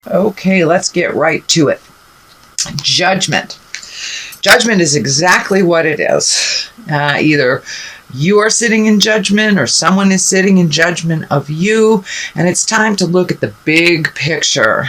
Okay, let's get right to it. Judgment. Judgment is exactly what it is. Either you are sitting in judgment or someone is sitting in judgment of you, and it's time to look at the big picture.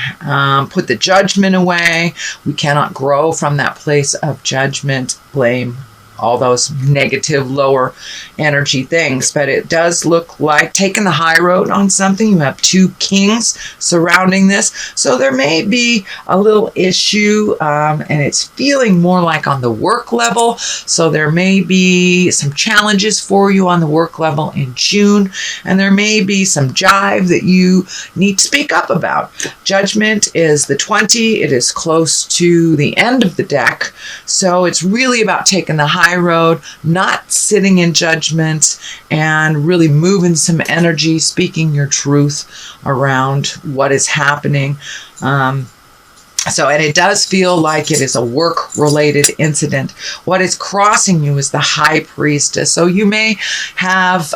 Put the judgment away. We cannot grow from that place of judgment, blame, all those negative, lower energy things. But it does look like taking the high road on something. You have two kings surrounding this. So there may be a little issue, and it's feeling more like on the work level. So there may be some challenges for you on the work level in June. And there may be some jive that you need to speak up about. Judgment is the 20. It is close to the end of the deck. So it's really about taking the high road, not sitting in judgment, and really moving some energy, speaking your truth around what is happening. And it does feel like it is a work-related incident. What is crossing you is the High Priestess. So you may have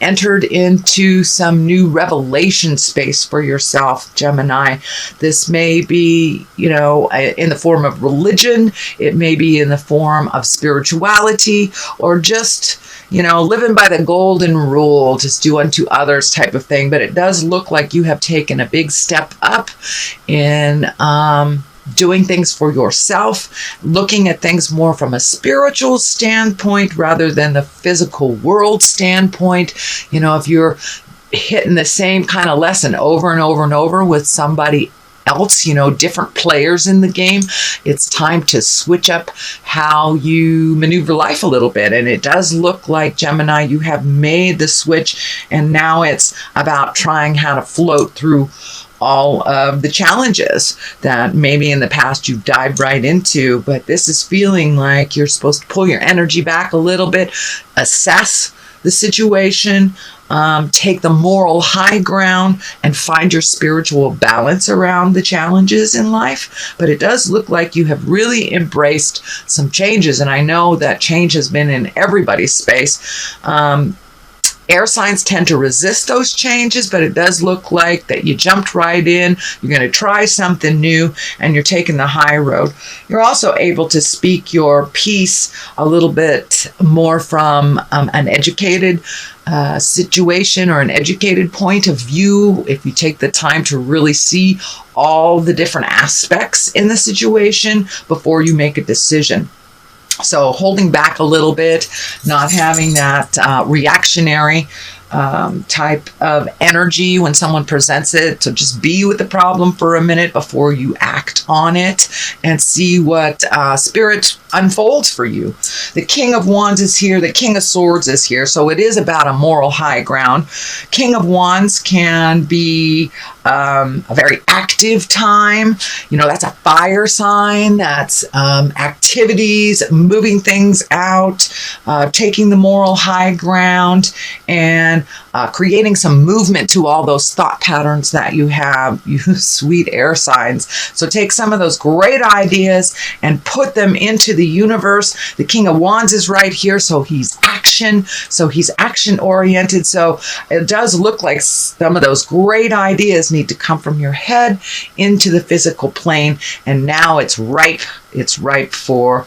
entered into some new revelation space for yourself, Gemini. This may be, in the form of religion. It may be in the form of spirituality, or just, living by the golden rule, just do unto others type of thing. But it does look like you have taken a big step up in doing things for yourself, looking at things more from a spiritual standpoint rather than the physical world standpoint. If you're hitting the same kind of lesson over and over and over with somebody else, different players in the game, it's time to switch up how you maneuver life a little bit. And it does look like, Gemini, you have made the switch, and now it's about trying how to float through all of the challenges that maybe in the past you dived right into. But this is feeling like you're supposed to pull your energy back a little bit, assess the situation, take the moral high ground, and find your spiritual balance around the challenges in life. But it does look like you have really embraced some changes, and I know that change has been in everybody's space. Air signs tend to resist those changes, but it does look like that you jumped right in. You're going to try something new, and you're taking the high road. You're also able to speak your piece a little bit more from an educated situation or an educated point of view, if you take the time to really see all the different aspects in the situation before you make a decision. So holding back a little bit, not having that reactionary type of energy when someone presents it. So just be with the problem for a minute before you act on it, and see what spirit unfolds for you. The King of Wands is here. The King of Swords is here. So it is about a moral high ground. King of Wands can be a very active time. That's a fire sign. That's activities, moving things out, taking the moral high ground, and creating some movement to all those thought patterns that you have, you sweet air signs. So take some of those great ideas and put them into the universe. The King of Wands is right here, so he's action. So he's action oriented. So it does look like some of those great ideas need to come from your head into the physical plane, and now it's ripe. It's ripe for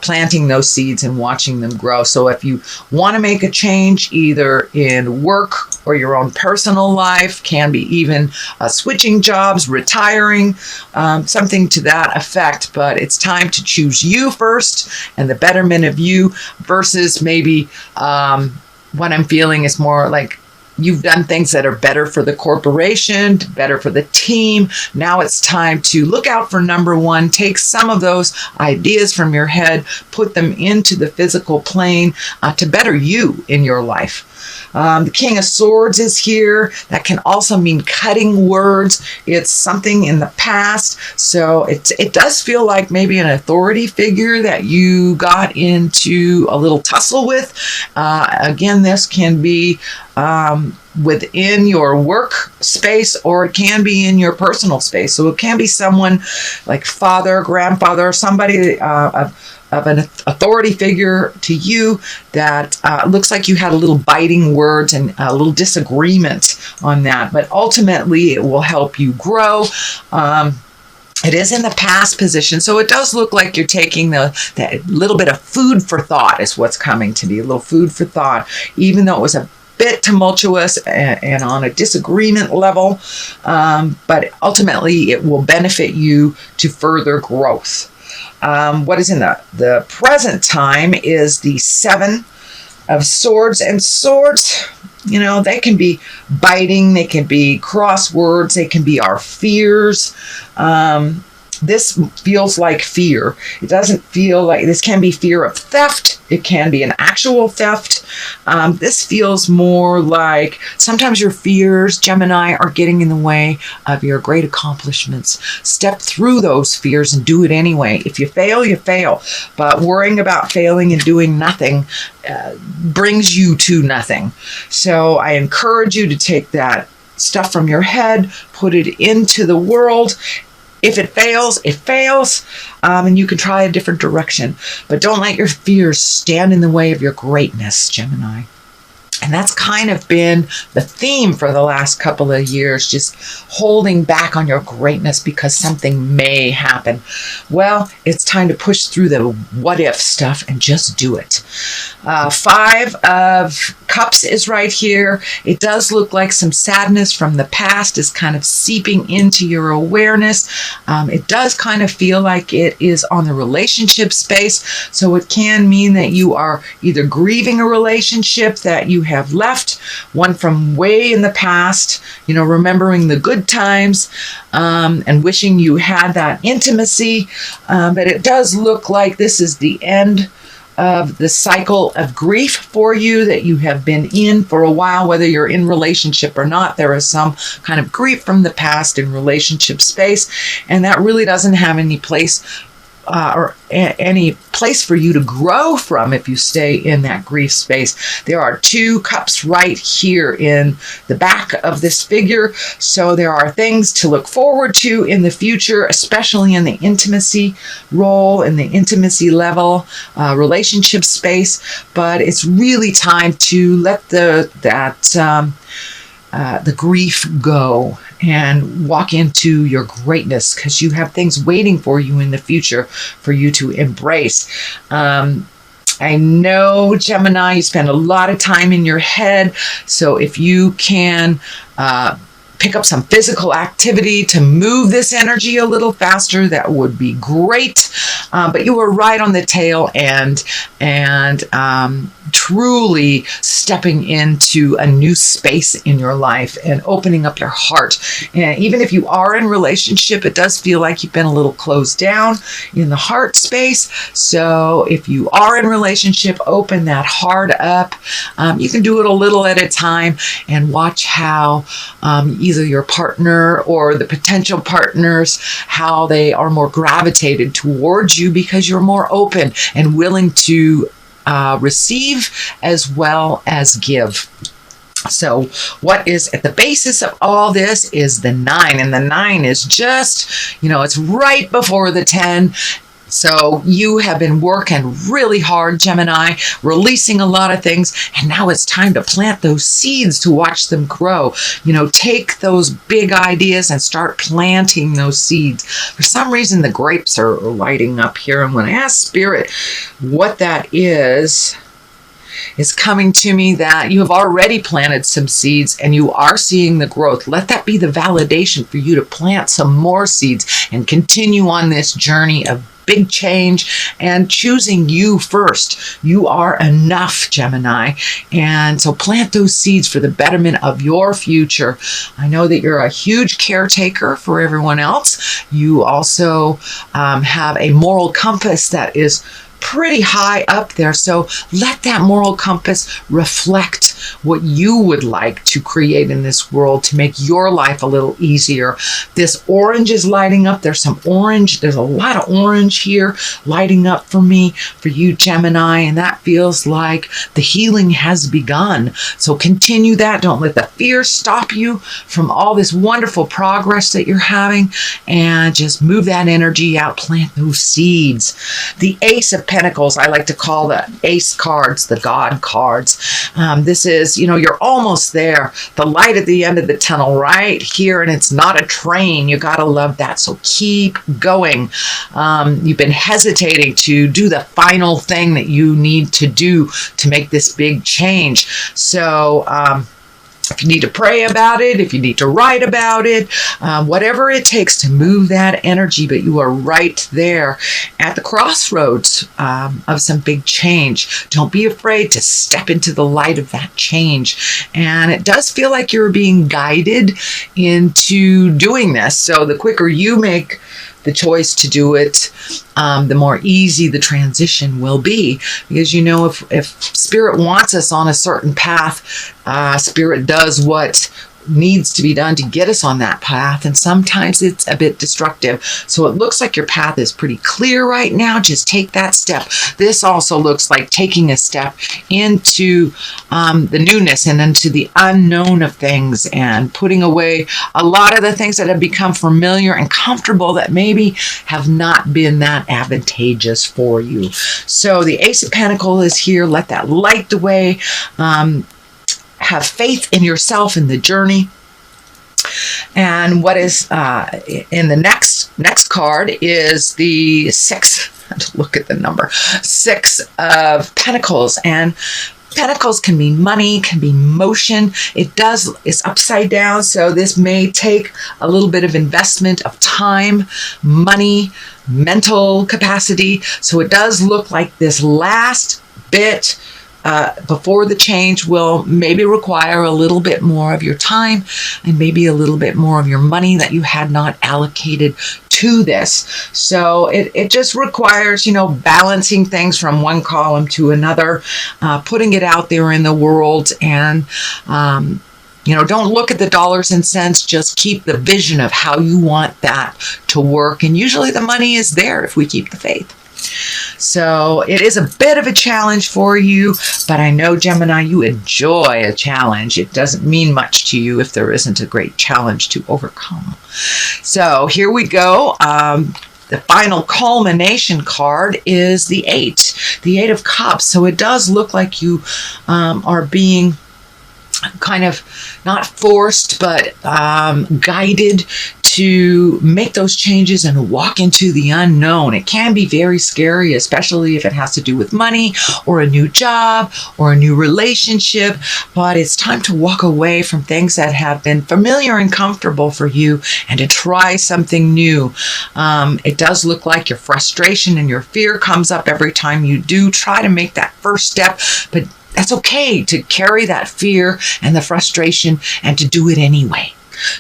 planting those seeds and watching them grow. So if you want to make a change, either in work or your own personal life, can be even switching jobs, retiring, something to that effect. But it's time to choose you first and the betterment of you, versus maybe what I'm feeling is more like you've done things that are better for the corporation, better for the team. Now it's time to look out for number one. Take some of those ideas from your head, put them into the physical plane to better you in your life. The King of Swords is here. That can also mean cutting words. It's something in the past. So it does feel like maybe an authority figure that you got into a little tussle with. Again, this can be within your work space, or it can be in your personal space. So it can be someone like father, grandfather, somebody of an authority figure to you that looks like you had a little biting words and a little disagreement on that, but ultimately it will help you grow. It is in the past position, so it does look like you're taking that little bit of food for thought is what's coming to be, a little food for thought, even though it was a bit tumultuous and on a disagreement level, but ultimately it will benefit you to further growth. What is in the present time is the Seven of Swords, and swords, they can be biting, they can be crosswords, they can be our fears. This feels like fear. It doesn't feel like, this can be fear of theft. It can be an actual theft. This feels more like sometimes your fears, Gemini, are getting in the way of your great accomplishments. Step through those fears and do it anyway. If you fail, you fail. But worrying about failing and doing nothing brings you to nothing. So I encourage you to take that stuff from your head, put it into the world. If it fails, it fails, and you can try a different direction. But don't let your fears stand in the way of your greatness, Gemini. And that's kind of been the theme for the last couple of years, just holding back on your greatness because something may happen. Well, it's time to push through the what if stuff and just do it. Five of Cups is right here. It does look like some sadness from the past is kind of seeping into your awareness. It does kind of feel like it is on the relationship space. So it can mean that you are either grieving a relationship that you have left, one from way in the past, remembering the good times, and wishing you had that intimacy. But it does look like this is the end of the cycle of grief for you that you have been in for a while, whether you're in relationship or not. There is some kind of grief from the past in relationship space, and that really doesn't have any place or any place for you to grow from if you stay in that grief space. There are two cups right here in the back of this figure. So there are things to look forward to in the future, especially in the intimacy role, in the intimacy level, relationship space. But it's really time to let the grief go and walk into your greatness, because you have things waiting for you in the future for you to embrace. I know, Gemini, you spend a lot of time in your head, so if you can pick up some physical activity to move this energy a little faster, that would be great. But you were right on the tail end, and truly stepping into a new space in your life and opening up your heart. And even if you are in relationship, it does feel like you've been a little closed down in the heart space. So if you are in relationship, open that heart up. You can do it a little at a time and watch how either your partner or the potential partners, how they are more gravitated towards you because you're more open and willing to receive as well as give. So what is at the basis of all this is the 9, and the 9 is just, it's right before the 10. So you have been working really hard, Gemini, releasing a lot of things, and now it's time to plant those seeds to watch them grow. Take those big ideas and start planting those seeds. For some reason, the grapes are lighting up here, and when I ask Spirit what that is, it's coming to me that you have already planted some seeds and you are seeing the growth. Let that be the validation for you to plant some more seeds and continue on this journey of big change and choosing you first. You are enough, Gemini. And so plant those seeds for the betterment of your future. I know that you're a huge caretaker for everyone else. You also have a moral compass that is pretty high up there. So let that moral compass reflect what you would like to create in this world to make your life a little easier. This orange is lighting up. There's some orange. There's a lot of orange here lighting up for me, for you, Gemini, and that feels like the healing has begun. So continue that. Don't let the fear stop you from all this wonderful progress that you're having, and just move that energy out. Plant those seeds. The Ace of Pentacles, I like to call the Ace cards, the God cards. This is, you're almost there. The light at the end of the tunnel right here, and it's not a train. You got to love that. So keep going. You've been hesitating to do the final thing that you need to do to make this big change. So, if you need to pray about it, if you need to write about it, whatever it takes to move that energy, but you are right there at the crossroads of some big change. Don't be afraid to step into the light of that change. And it does feel like you're being guided into doing this. So the quicker you make the choice to do it, the more easy the transition will be. Because if Spirit wants us on a certain path, Spirit does what needs to be done to get us on that path, and sometimes it's a bit destructive. So it looks like your path is pretty clear right now. Just take that step. This also looks like taking a step into the newness and into the unknown of things, and putting away a lot of the things that have become familiar and comfortable that maybe have not been that advantageous for you. So the Ace of Pentacles is here. Let that light the way. Have faith in yourself in the journey. And what is in the next card is the 6. Look at the number 6 of Pentacles. And Pentacles can be money, can be motion. It's upside down, so this may take a little bit of investment of time, money, mental capacity. So it does look like this last bit before the change will maybe require a little bit more of your time and maybe a little bit more of your money that you had not allocated to this. So it just requires, balancing things from one column to another, putting it out there in the world, and don't look at the dollars and cents, just keep the vision of how you want that to work. And usually the money is there if we keep the faith. So it is a bit of a challenge for you, but I know, Gemini, you enjoy a challenge. It doesn't mean much to you if there isn't a great challenge to overcome. So here we go. The final culmination card is the 8 of Cups. So it does look like you are being kind of not forced, but guided to make those changes and walk into the unknown. It can be very scary, especially if it has to do with money or a new job or a new relationship, but it's time to walk away from things that have been familiar and comfortable for you and to try something new. It does look like your frustration and your fear comes up every time you do try to make that first step, but that's okay to carry that fear and the frustration and to do it anyway.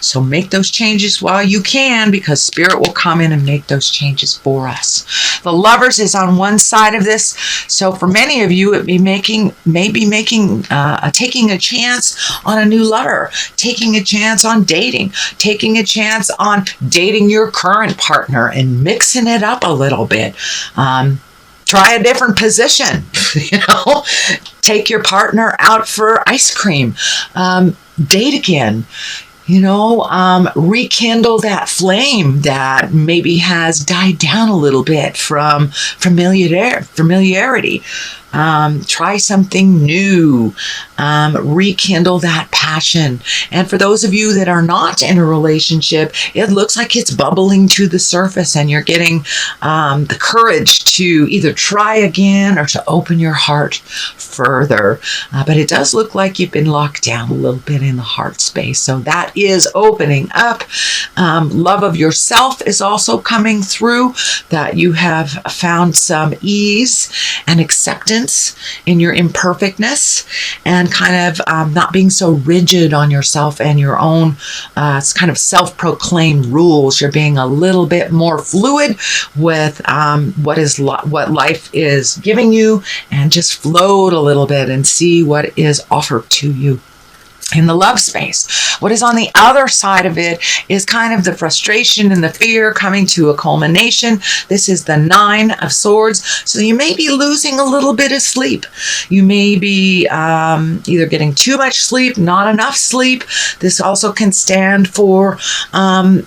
So make those changes while you can, because Spirit will come in and make those changes for us. The Lovers is on one side of this. So for many of you, it may be taking a chance on a new lover, taking a chance on dating, taking a chance on dating your current partner and mixing it up a little bit. Try a different position, take your partner out for ice cream, date again, rekindle that flame that maybe has died down a little bit from familiarity. Try something new, rekindle that passion. And for those of you that are not in a relationship, it looks like it's bubbling to the surface and you're getting the courage to either try again or to open your heart further. But it does look like you've been locked down a little bit in the heart space. So that is opening up. Love of yourself is also coming through, that you have found some ease and acceptance in your imperfectness and kind of not being so rigid on yourself and your own kind of self-proclaimed rules. You're being a little bit more fluid with what life is giving you, and just float a little bit and see what is offered to you. in the love space. What is on the other side of it is kind of the frustration and the fear coming to a culmination. This is the 9 of Swords. So you may be losing a little bit of sleep. You may be either getting too much sleep, not enough sleep. This also can stand for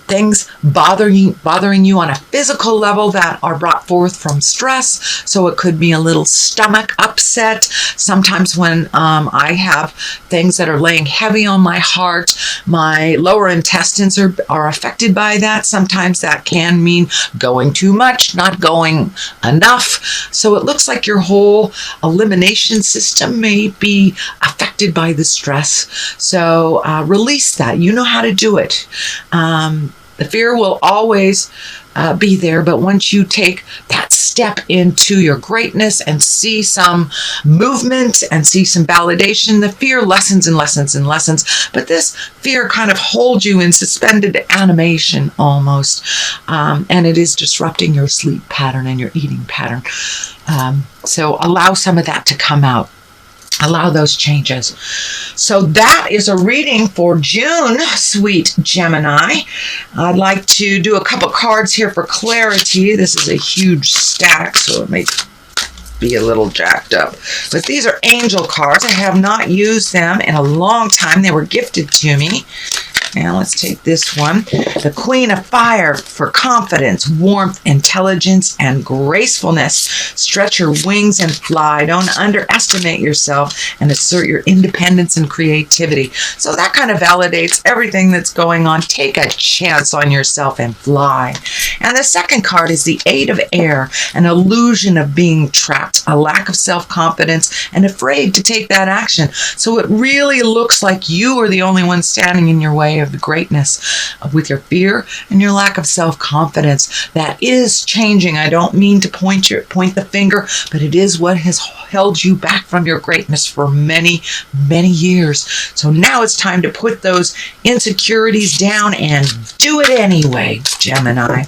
things bothering you on a physical level that are brought forth from stress. So it could be a little stomach upset. Sometimes when I have things that are laying heavy on my heart, my lower intestines are affected by that. Sometimes that can mean going too much, not going enough. So it looks like your whole elimination system may be affected by the stress. So release that. You know how to do it. The fear will always be there, but once you take that step into your greatness and see some movement and see some validation, the fear lessens and lessens and lessens. But this fear kind of holds you in suspended animation almost, and it is disrupting your sleep pattern and your eating pattern. So allow some of that to come out. Allow those changes. So that is a reading for June, sweet Gemini. I'd like to do a couple cards here for clarity. This is a huge stack, so it may be a little jacked up. But these are angel cards. I have not used them in a long time. They were gifted to me. Now let's take this one. The Queen of Fire for confidence, warmth, intelligence, and gracefulness. Stretch your wings and fly. Don't underestimate yourself and assert your independence and creativity. So that kind of validates everything that's going on. Take a chance on yourself and fly. And the second card is the Eight of Air, an illusion of being trapped, a lack of self-confidence, and afraid to take that action. So it really looks like you are the only one standing in your way of the greatness with your fear and your lack of self-confidence. That is changing. I don't mean to point the finger, but it is what has held you back from your greatness for many, many years. So now it's time to put those insecurities down and do it anyway, Gemini.